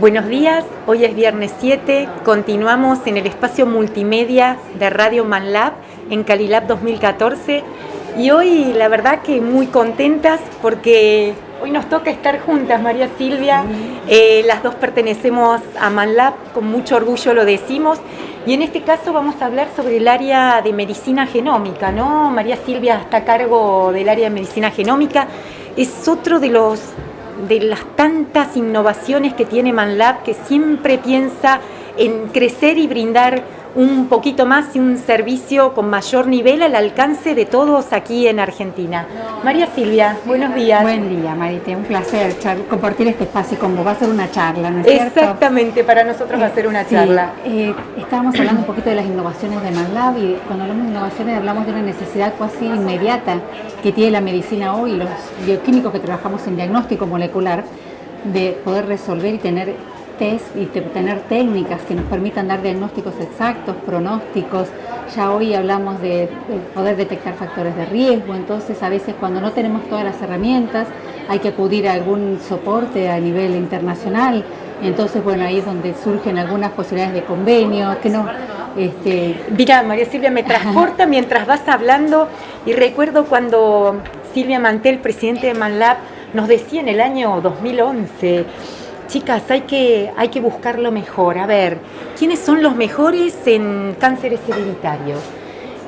Buenos días, hoy es viernes 7, continuamos en el espacio multimedia de Radio Manlab en Calilab 2014 y hoy la verdad que muy contentas porque hoy nos toca estar juntas, María Silvia, las dos pertenecemos a Manlab, con mucho orgullo lo decimos, y en este caso vamos a hablar sobre el área de medicina genómica, ¿no? María Silvia está a cargo del área de medicina genómica, es otro de las tantas innovaciones que tiene Manlab, que siempre piensa en crecer y brindar un poquito más y un servicio con mayor nivel al alcance de todos aquí en Argentina. María Silvia, buenos días. Buen día, Marita, un placer compartir este espacio con vos. Va a ser una charla, ¿no es cierto? Exactamente, para nosotros va a ser una charla. Estábamos hablando un poquito de las innovaciones de Manlab y cuando hablamos de innovaciones hablamos de una necesidad casi inmediata que tiene la medicina hoy, los bioquímicos que trabajamos en diagnóstico molecular, de poder resolver y tener test y tener técnicas que nos permitan dar diagnósticos exactos, pronósticos. Ya hoy hablamos de poder detectar factores de riesgo, entonces a veces cuando no tenemos todas las herramientas hay que acudir a algún soporte a nivel internacional. Entonces, bueno, ahí es donde surgen algunas posibilidades de convenio, que no... Mira, María Silvia, me transporta mientras vas hablando y recuerdo cuando Silvia Mantel, presidente de Manlab, nos decía en el año 2011, chicas, hay que buscar lo mejor. A ver, ¿quiénes son los mejores en cánceres hereditarios?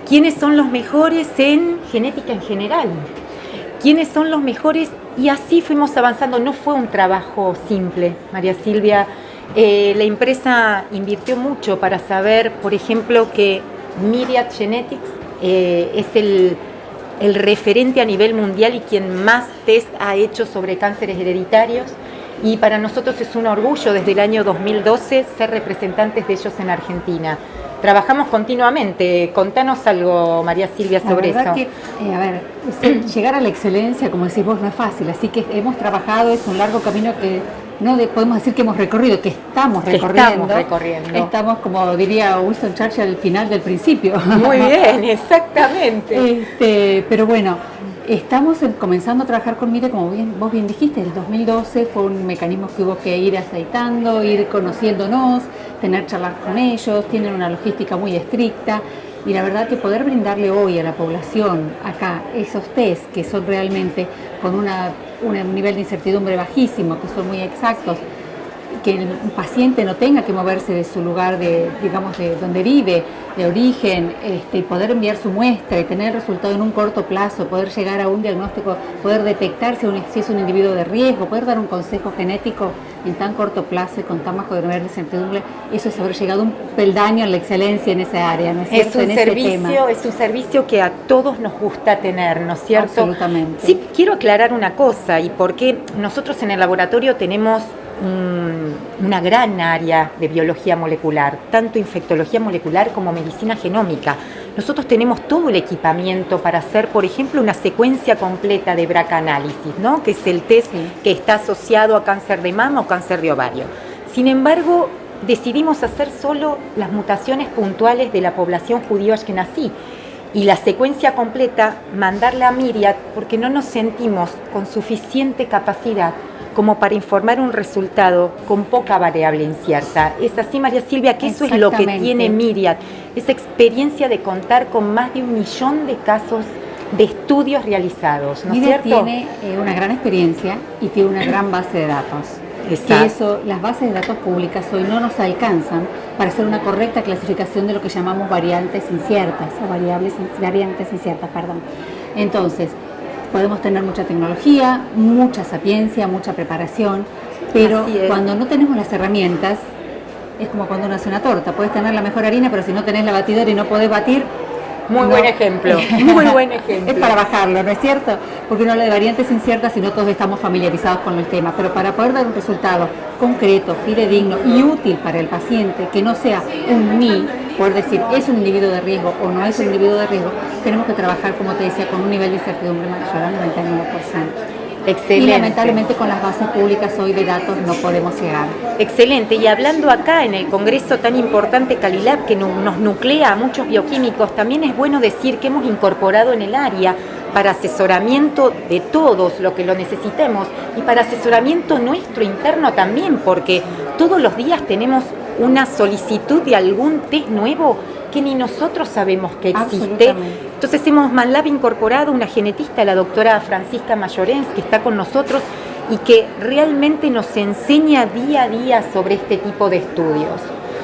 ¿Quiénes son los mejores en genética en general? ¿Quiénes son los mejores? Y así fuimos avanzando. No fue un trabajo simple, María Silvia. La empresa invirtió mucho para saber, por ejemplo, que Myriad Genetics es el referente a nivel mundial y quien más test ha hecho sobre cánceres hereditarios. Y para nosotros es un orgullo desde el año 2012 ser representantes de ellos en Argentina. Trabajamos continuamente. Contanos algo, María Silvia, sobre eso. La verdad que, llegar a la excelencia, como decís vos, no es fácil. Así que hemos trabajado, es un largo camino que no podemos decir que hemos recorrido, que estamos recorriendo. Estamos, como diría Winston Churchill, al final del principio. Muy bien, exactamente. Pero bueno, estamos comenzando a trabajar con Myriad, como vos bien dijiste, el 2012 fue un mecanismo que hubo que ir aceitando, ir conociéndonos, tener charlas con ellos, tienen una logística muy estricta y la verdad que poder brindarle hoy a la población acá esos test que son realmente con un nivel de incertidumbre bajísimo, que son muy exactos, que el paciente no tenga que moverse de su lugar de donde vive, de origen, y poder enviar su muestra y tener el resultado en un corto plazo, poder llegar a un diagnóstico, poder detectar si es un individuo de riesgo, poder dar un consejo genético en tan corto plazo y con tan bajo nivel de incertidumbre, eso es haber llegado un peldaño en la excelencia en esa área, ¿no es cierto? Es un servicio que a todos nos gusta tener, ¿no es cierto? Absolutamente. Sí, quiero aclarar una cosa, y porque nosotros en el laboratorio tenemos una gran área de biología molecular, tanto infectología molecular como medicina genómica. Nosotros tenemos todo el equipamiento para hacer, por ejemplo, una secuencia completa de BRCA análisis, ¿no? Que es el test que está asociado a cáncer de mama o cáncer de ovario. Sin embargo, decidimos hacer solo las mutaciones puntuales de la población judío ashkenazí y la secuencia completa mandarla a Myriad porque no nos sentimos con suficiente capacidad como para informar un resultado con poca variable incierta. Es así, María Silvia, que eso es lo que tiene Myriad, esa experiencia de contar con más de 1 millón de casos de estudios realizados, ¿no es cierto? Tiene una gran experiencia y tiene una gran base de datos. Exacto. Las bases de datos públicas hoy no nos alcanzan para hacer una correcta clasificación de lo que llamamos variantes inciertas, o variantes inciertas. Entonces, podemos tener mucha tecnología, mucha sapiencia, mucha preparación, pero cuando no tenemos las herramientas, es como cuando uno hace una torta. Puedes tener la mejor harina, pero si no tenés la batidora y no podés batir... Buen ejemplo, muy buen ejemplo. Es para bajarlo, ¿no es cierto? Porque uno habla de variantes inciertas y no todos estamos familiarizados con el tema, pero para poder dar un resultado concreto, fidedigno y útil para el paciente, que no sea un poder decir es un individuo de riesgo o no es un individuo de riesgo, tenemos que trabajar, como te decía, con un nivel de incertidumbre mayor al 99%. Excelente. Y lamentablemente con las bases públicas hoy de datos no podemos llegar. Excelente. Y hablando acá en el congreso tan importante Calilab, que nos nuclea a muchos bioquímicos, también es bueno decir que hemos incorporado en el área para asesoramiento de todos lo que lo necesitemos y para asesoramiento nuestro interno también, porque todos los días tenemos una solicitud de algún test nuevo que ni nosotros sabemos que existe. Entonces hemos Manlab incorporado una genetista, la doctora Francisca Mayorens, que está con nosotros y que realmente nos enseña día a día sobre este tipo de estudios.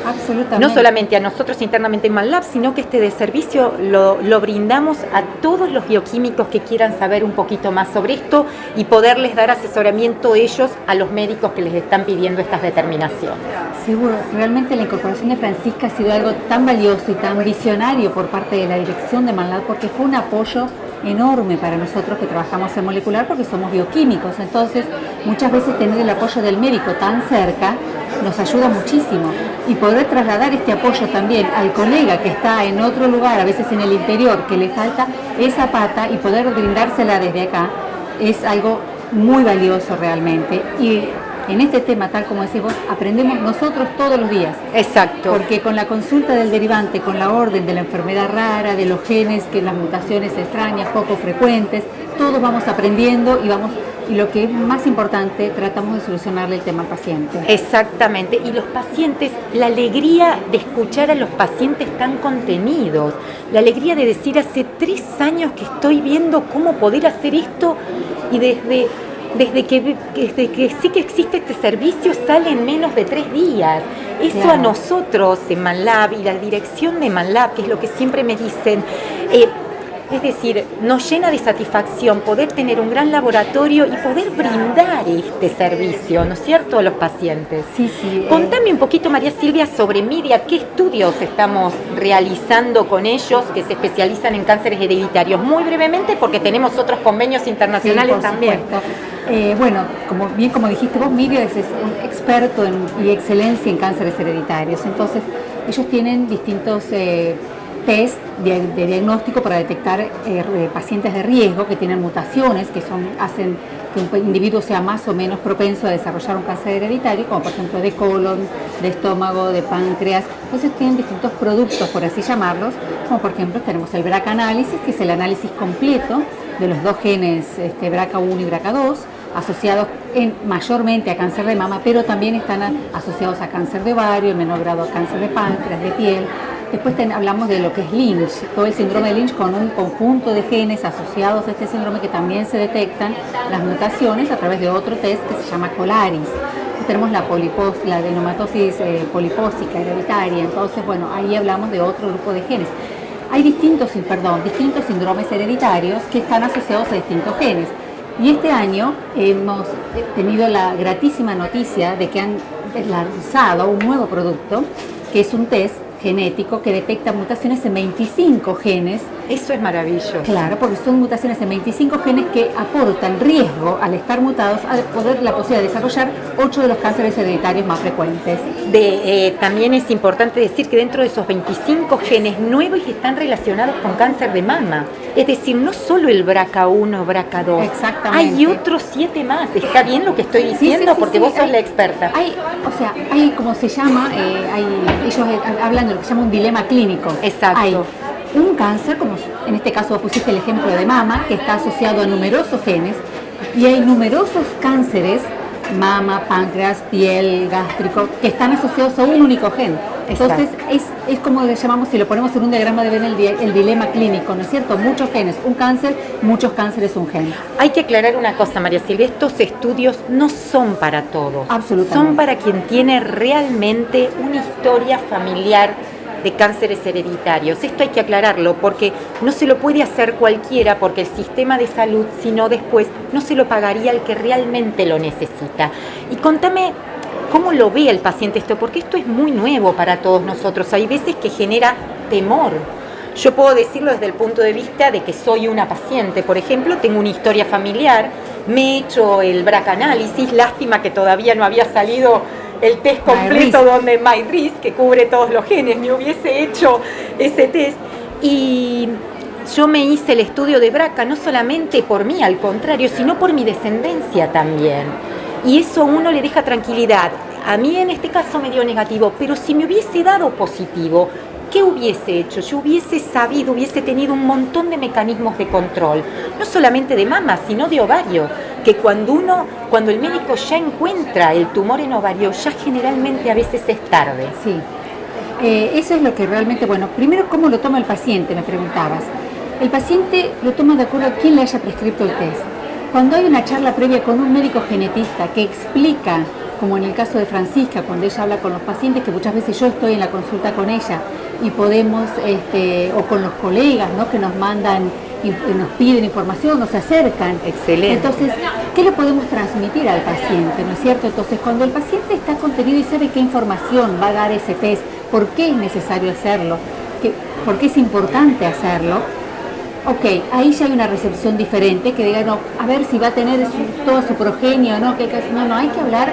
Absolutamente. No solamente a nosotros internamente en Manlab, sino que este de servicio lo brindamos a todos los bioquímicos que quieran saber un poquito más sobre esto y poderles dar asesoramiento ellos a los médicos que les están pidiendo estas determinaciones. Seguro, realmente la incorporación de Francisca ha sido algo tan valioso y tan visionario por parte de la dirección de Manlab, porque fue un apoyo enorme para nosotros que trabajamos en molecular, porque somos bioquímicos. Entonces, muchas veces tener el apoyo del médico tan cerca nos ayuda muchísimo, y poder trasladar este apoyo también al colega que está en otro lugar, a veces en el interior, que le falta esa pata, y poder brindársela desde acá es algo muy valioso realmente. Y en este tema, tal como decís vos, aprendemos nosotros todos los días. Exacto. Porque con la consulta del derivante, con la orden de la enfermedad rara, de los genes, que las mutaciones extrañas, poco frecuentes, todos vamos aprendiendo y lo que es más importante, tratamos de solucionarle el tema al paciente. Exactamente. Y los pacientes, la alegría de escuchar a los pacientes tan contenidos, la alegría de decir, hace 3 años que estoy viendo cómo poder hacer esto, y desde que sí que existe este servicio sale en menos de 3 días. Eso claro. A nosotros en Manlab y la dirección de Manlab, que es lo que siempre me dicen, es decir, nos llena de satisfacción poder tener un gran laboratorio y poder brindar este servicio, ¿no es cierto?, a los pacientes. Sí, sí. Contame un poquito, María Silvia, sobre Miria, qué estudios estamos realizando con ellos que se especializan en cánceres hereditarios. Muy brevemente, porque tenemos otros convenios internacionales sí, también. Bueno, como dijiste vos, Miria es un experto y excelencia en cánceres hereditarios. Entonces, ellos tienen distintos test de diagnóstico para detectar pacientes de riesgo que tienen mutaciones que hacen que un individuo sea más o menos propenso a desarrollar un cáncer hereditario, como por ejemplo de colon, de estómago, de páncreas. Entonces tienen distintos productos, por así llamarlos, como por ejemplo tenemos el BRCA análisis, que es el análisis completo de los 2 genes BRCA1 y BRCA2, asociados mayormente a cáncer de mama, pero también están asociados a cáncer de ovario, en menor grado a cáncer de páncreas, de piel. Después hablamos de lo que es Lynch, todo el síndrome de Lynch, con un conjunto de genes asociados a este síndrome que también se detectan las mutaciones a través de otro test que se llama Colaris. Tenemos la adenomatosis polipósica hereditaria. Entonces, bueno, ahí hablamos de otro grupo de genes. Hay distintos síndromes hereditarios que están asociados a distintos genes. Y este año hemos tenido la gratísima noticia de que han lanzado un nuevo producto, que es un test genético que detecta mutaciones en 25 genes. Eso es maravilloso. Claro, porque son mutaciones en 25 genes que aportan riesgo, al estar mutados, a poder la posibilidad de desarrollar 8 de los cánceres hereditarios más frecuentes. También es importante decir que dentro de esos 25 genes nuevos están relacionados con cáncer de mama. Es decir, no solo el BRCA1, BRCA2. Exactamente. Hay otros 7 más. ¿Está bien lo que estoy diciendo? Sí, porque vos sos la experta. Hay como se llama, ellos hablan de lo que se llama un dilema clínico. Exacto. Hay un cáncer, como en este caso vos pusiste el ejemplo de mama, que está asociado a numerosos genes, y hay numerosos cánceres, mama, páncreas, piel, gástrico, que están asociados a un único gen. Entonces es como le llamamos, si lo ponemos en un diagrama de Venn, el dilema clínico, ¿no es cierto? Muchos genes, un cáncer, muchos cánceres, un gen. Hay que aclarar una cosa, María Silvia, estos estudios no son para todos. Absolutamente. Son para quien tiene realmente una historia familiar de cánceres hereditarios. Esto hay que aclararlo porque no se lo puede hacer cualquiera, porque el sistema de salud, si no después, no se lo pagaría al que realmente lo necesita. Y contame cómo lo ve el paciente esto, porque esto es muy nuevo para todos nosotros. Hay veces que genera temor. Yo puedo decirlo desde el punto de vista de que soy una paciente, por ejemplo, tengo una historia familiar, me he hecho el BRCA análisis, lástima que todavía no había salido el test completo donde MyRisk, que cubre todos los genes, me hubiese hecho ese test. Y yo me hice el estudio de BRCA no solamente por mí, al contrario, sino por mi descendencia también. Y eso a uno le deja tranquilidad. A mí en este caso me dio negativo, pero si me hubiese dado positivo, ¿qué hubiese hecho? Yo hubiese sabido, hubiese tenido un montón de mecanismos de control, no solamente de mama, sino de ovario, que cuando el médico ya encuentra el tumor en ovario, ya generalmente a veces es tarde. Sí, eso es lo que realmente, bueno, primero, ¿cómo lo toma el paciente? Me preguntabas. El paciente lo toma de acuerdo a quién le haya prescrito el test. Cuando hay una charla previa con un médico genetista que explica, como en el caso de Francisca, cuando ella habla con los pacientes, que muchas veces yo estoy en la consulta con ella y podemos, o con los colegas, ¿no?, que nos mandan, nos piden información, nos acercan. Excelente. Entonces, ¿qué le podemos transmitir al paciente? ¿No es cierto? Entonces, cuando el paciente está contenido y sabe qué información va a dar ese test, por qué es necesario hacerlo, por qué es importante hacerlo, ok, ahí ya hay una recepción diferente, que diga, no, a ver si va a tener todo su progenio, ¿no? No, hay que hablar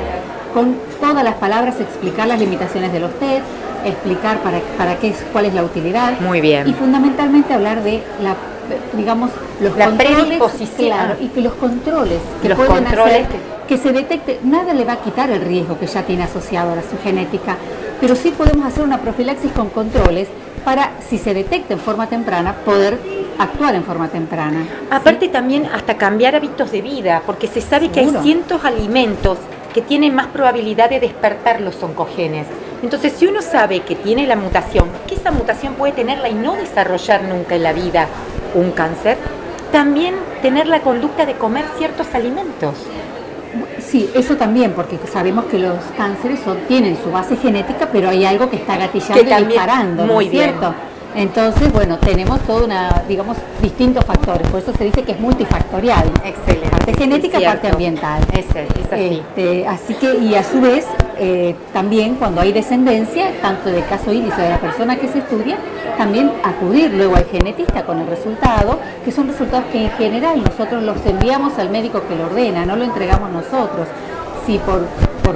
con todas las palabras, explicar las limitaciones de los test, explicar cuál es la utilidad. Muy bien. Y fundamentalmente hablar de los controles, predisposición. claro, y que los controles que los pueden controles hacer que se detecte, nada le va a quitar el riesgo que ya tiene asociado a su genética, pero sí podemos hacer una profilaxis con controles para, si se detecta en forma temprana, poder actuar en forma temprana. Aparte, ¿sí?, también hasta cambiar hábitos de vida, porque se sabe que hay ciertos alimentos que tienen más probabilidad de despertar los oncogenes. Entonces, si uno sabe que tiene la mutación, que esa mutación puede tenerla y no desarrollar nunca en la vida un cáncer, también tener la conducta de comer ciertos alimentos. Sí, eso también, porque sabemos que los cánceres tienen su base genética, pero hay algo que está gatillando y disparando, ¿no es cierto? Entonces, bueno, tenemos distintos factores, por eso se dice que es multifactorial. Excelente. Parte genética, parte ambiental. Es así. Así que, y a su vez, también cuando hay descendencia, tanto del caso índice de la persona que se estudia, también acudir luego al genetista con el resultado, que son resultados que en general nosotros los enviamos al médico que lo ordena, no lo entregamos nosotros. Si por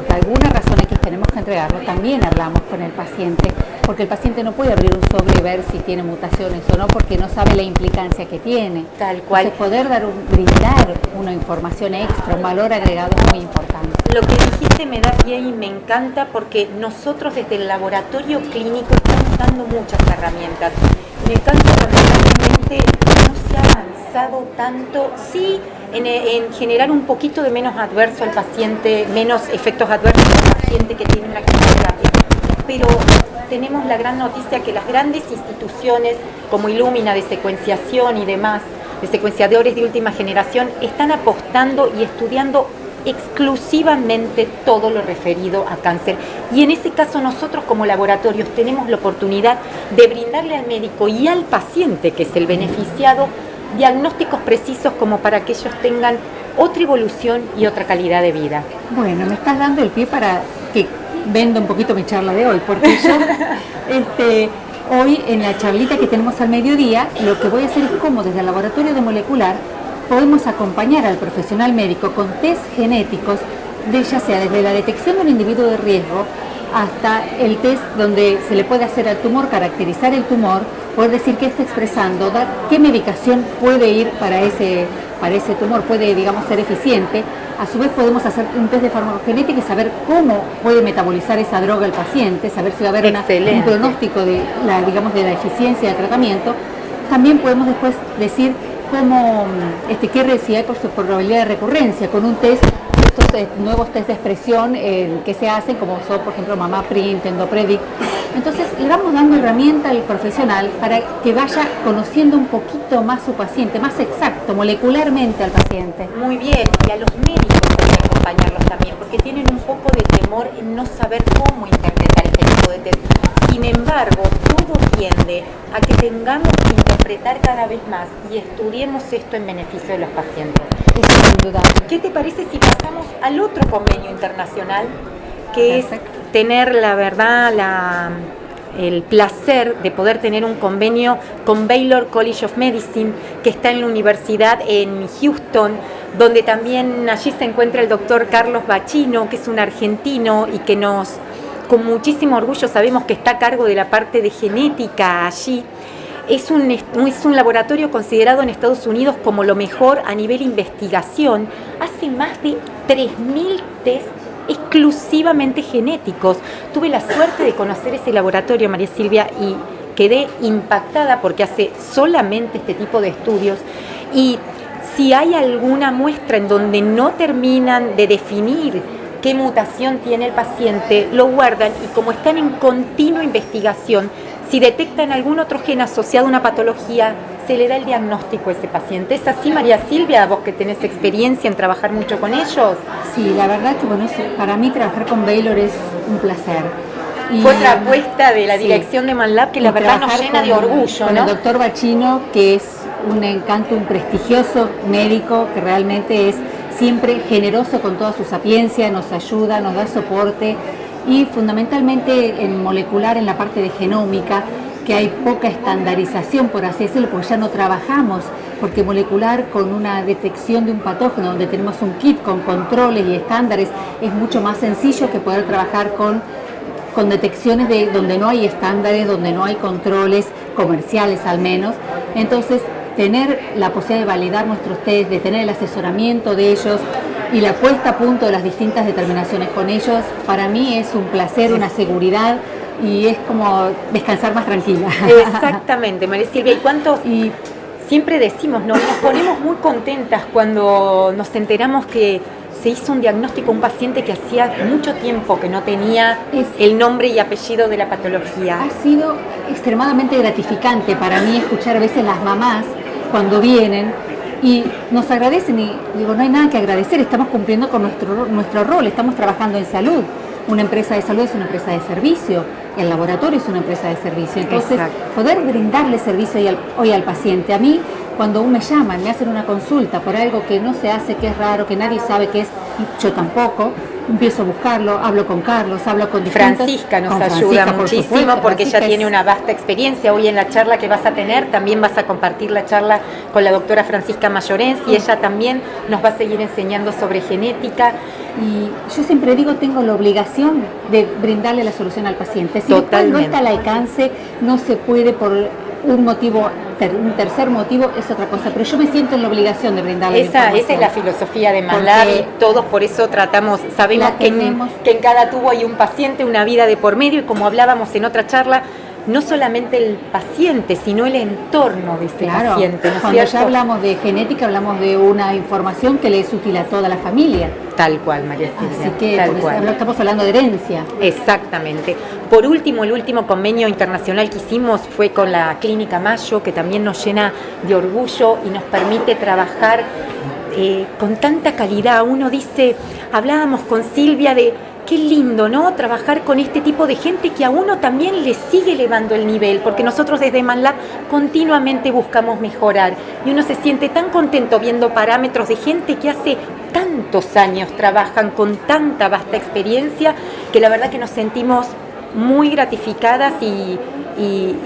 alguna razón X tenemos que entregarlo, también hablamos con el paciente, porque el paciente no puede abrir un sobre y ver si tiene mutaciones o no, porque no sabe la implicancia que tiene. Tal cual. Entonces, poder brindar una información extra, un valor agregado es muy importante. Lo que dijiste me da pie y me encanta, porque nosotros desde el laboratorio clínico estamos dando muchas herramientas. En el caso lamentablemente no se ha avanzado tanto, sí, en generar un poquito de menos adverso al paciente, menos efectos adversos al paciente que tiene una quimioterapia, pero tenemos la gran noticia que las grandes instituciones como Illumina de secuenciación y demás, de secuenciadores de última generación, están apostando y estudiando exclusivamente todo lo referido a cáncer, y en ese caso nosotros como laboratorios tenemos la oportunidad de brindarle al médico y al paciente, que es el beneficiado, diagnósticos precisos como para que ellos tengan otra evolución y otra calidad de vida. Bueno, me estás dando el pie para que venda un poquito mi charla de hoy, porque yo hoy en la charlita que tenemos al mediodía, lo que voy a hacer es cómo desde el laboratorio de molecular podemos acompañar al profesional médico con test genéticos, ya sea desde la detección de un individuo de riesgo hasta el test donde se le puede hacer al tumor, caracterizar el tumor, poder decir qué está expresando, dar qué medicación puede ir para ese tumor, puede, ser eficiente. A su vez podemos hacer un test de farmacogenética y saber cómo puede metabolizar esa droga el paciente, saber si va a haber un pronóstico de la eficiencia del tratamiento. También podemos después decir si hay probabilidad de recurrencia con un test, estos nuevos test de expresión que se hacen, como son, por ejemplo, MammaPrint, EndoPredict. Entonces, le vamos dando herramienta al profesional para que vaya conociendo un poquito más su paciente, más exacto, molecularmente al paciente. Muy bien, y a los médicos hay que acompañarlos también, porque tienen un poco de temor en no saber cómo interpretar este tipo de test. Sin embargo, todo tiende a que tengamos que interpretar cada vez más y estudiemos esto en beneficio de los pacientes. Sin duda. ¿Qué te parece si pasamos al otro convenio internacional, que Perfecto. es tener la verdad, el placer de poder tener un convenio con Baylor College of Medicine, que está en la universidad en Houston, donde también allí se encuentra el doctor Carlos Bacino, que es un argentino y que con muchísimo orgullo sabemos que está a cargo de la parte de genética allí. Es un laboratorio considerado en Estados Unidos como lo mejor a nivel investigación. Hace más de 3.000 test exclusivamente genéticos. Tuve la suerte de conocer ese laboratorio, María Silvia, y quedé impactada porque hace solamente este tipo de estudios y si hay alguna muestra en donde no terminan de definir qué mutación tiene el paciente, lo guardan y como están en continua investigación, si detectan algún otro gen asociado a una patología, se le da el diagnóstico a ese paciente. ¿Es así, María Silvia, vos que tenés experiencia en trabajar mucho con ellos? Sí, la verdad que bueno, para mí trabajar con Baylor es un placer. Y fue otra apuesta de la dirección de Manlab que la verdad nos llena de orgullo, con ¿no? el doctor Bacino, que es un encanto, un prestigioso médico que realmente es siempre generoso con toda su sapiencia, nos ayuda, nos da soporte y fundamentalmente en molecular, en la parte de genómica, que hay poca estandarización, por así decirlo, porque ya no trabajamos, porque molecular con una detección de un patógeno, donde tenemos un kit con controles y estándares, es mucho más sencillo que poder trabajar con detecciones de donde no hay estándares, donde no hay controles comerciales al menos. Entonces, tener la posibilidad de validar nuestros test, de tener el asesoramiento de ellos y la puesta a punto de las distintas determinaciones con ellos, para mí es un placer, una seguridad y es como descansar más tranquila. Exactamente, María Silvia. ¿Y cuántos? Y siempre decimos, ¿no? Nos ponemos muy contentas cuando nos enteramos que se hizo un diagnóstico a un paciente que hacía mucho tiempo que no tenía el nombre y apellido de la patología. Ha sido extremadamente gratificante para mí escuchar a veces las mamás cuando vienen y nos agradecen y digo, no hay nada que agradecer, estamos cumpliendo con nuestro rol, estamos trabajando en salud. Una empresa de salud es una empresa de servicio, el laboratorio es una empresa de servicio. Entonces, poder brindarle servicio hoy al paciente. A mí, cuando me llaman, me hacen una consulta por algo que no se hace, que es raro, que nadie sabe qué es, yo tampoco, empiezo a buscarlo, hablo con Carlos, hablo con distintos... Francisca nos ayuda muchísimo porque ella tiene una vasta experiencia. Hoy en la charla que vas a tener, también vas a compartir la charla con la doctora Francisca Mayorens y ella también nos va a seguir enseñando sobre genética. Y yo siempre digo, tengo la obligación de brindarle la solución al paciente. Si después no está al alcance, no se puede por un motivo, un tercer motivo es otra cosa, pero yo me siento en la obligación de brindarle esa es la filosofía de Manlab y todos por eso tratamos, sabemos que en cada tubo hay un paciente, una vida de por medio y como hablábamos en otra charla, no solamente el paciente, sino el entorno de ese paciente, ¿no es cuando cierto? Ya hablamos de genética, hablamos de una información que le es útil a toda la familia. Tal cual, María Silvia. Así que estamos hablando de herencia. Exactamente. Por último, el último convenio internacional que hicimos fue con la Clínica Mayo, que también nos llena de orgullo y nos permite trabajar con tanta calidad. Uno dice, hablábamos con Silvia de qué lindo, ¿no? Trabajar con este tipo de gente que a uno también le sigue elevando el nivel, porque nosotros desde Manlab continuamente buscamos mejorar y uno se siente tan contento viendo parámetros de gente que hace tantos años trabajan con tanta vasta experiencia que la verdad que nos sentimos muy gratificadas y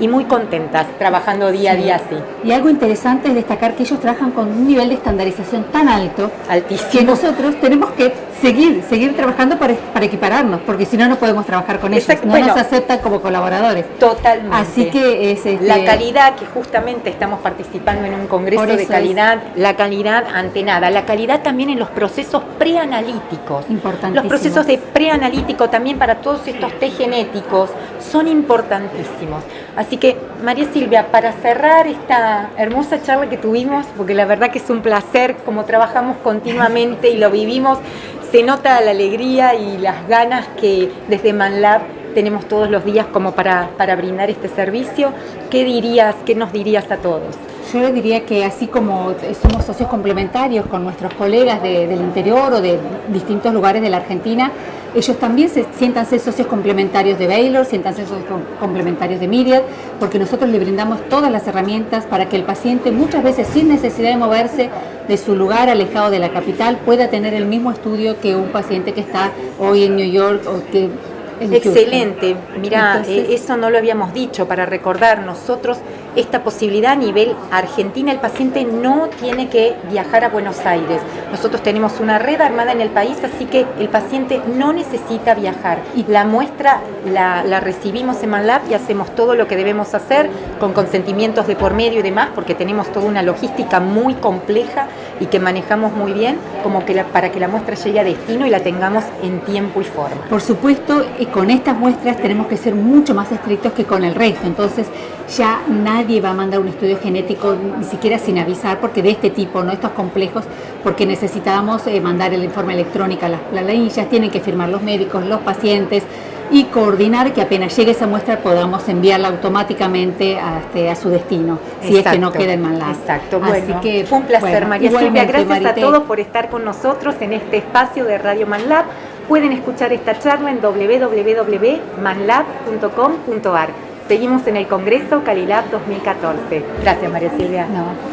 muy contentas trabajando día a día así. Y algo interesante es destacar que ellos trabajan con un nivel de estandarización tan alto, altísimo, que nosotros tenemos que seguir trabajando para equipararnos, porque si no, no podemos trabajar con ellos. No nos aceptan como colaboradores. Totalmente. Así que es la calidad, que justamente estamos participando en un congreso de calidad, la calidad ante nada, la calidad también en los procesos preanalíticos. Importantísimo. Los procesos de preanalítico también para todos estos test genéticos son importantísimos. Así que, María Silvia, para cerrar esta hermosa charla que tuvimos, porque la verdad que es un placer, como trabajamos continuamente y lo vivimos, se nota la alegría y las ganas que desde Manlab tenemos todos los días como para brindar este servicio. ¿Qué nos dirías a todos? Yo les diría que así como somos socios complementarios con nuestros colegas del interior o de distintos lugares de la Argentina, ellos también siéntanse socios complementarios de Baylor, siéntanse socios complementarios de Myriad, porque nosotros le brindamos todas las herramientas para que el paciente, muchas veces sin necesidad de moverse de su lugar alejado de la capital, pueda tener el mismo estudio que un paciente que está hoy en New York o que excelente, mira, eso no lo habíamos dicho, para recordar nosotros esta posibilidad a nivel Argentina, el paciente no tiene que viajar a Buenos Aires, nosotros tenemos una red armada en el país, así que el paciente no necesita viajar, y la muestra la recibimos en Manlab y hacemos todo lo que debemos hacer con consentimientos de por medio y demás, porque tenemos toda una logística muy compleja y que manejamos muy bien, como que para que la muestra llegue a destino y la tengamos en tiempo y forma. Por supuesto, con estas muestras tenemos que ser mucho más estrictos que con el resto. Entonces ya nadie va a mandar un estudio genético ni siquiera sin avisar, porque de este tipo, ¿no? Estos complejos, porque necesitamos mandar el informe electrónico a las planillas, tienen que firmar los médicos, los pacientes, y coordinar que apenas llegue esa muestra podamos enviarla automáticamente a su destino, si es que no queda en Manlab. Exacto, Así bueno, que, fue un placer, María Silvia. Gracias Marité, a todos por estar con nosotros en este espacio de Radio Manlab. Pueden escuchar esta charla en www.manlab.com.ar. Seguimos en el Congreso Calilab 2014. Gracias, María Silvia. No.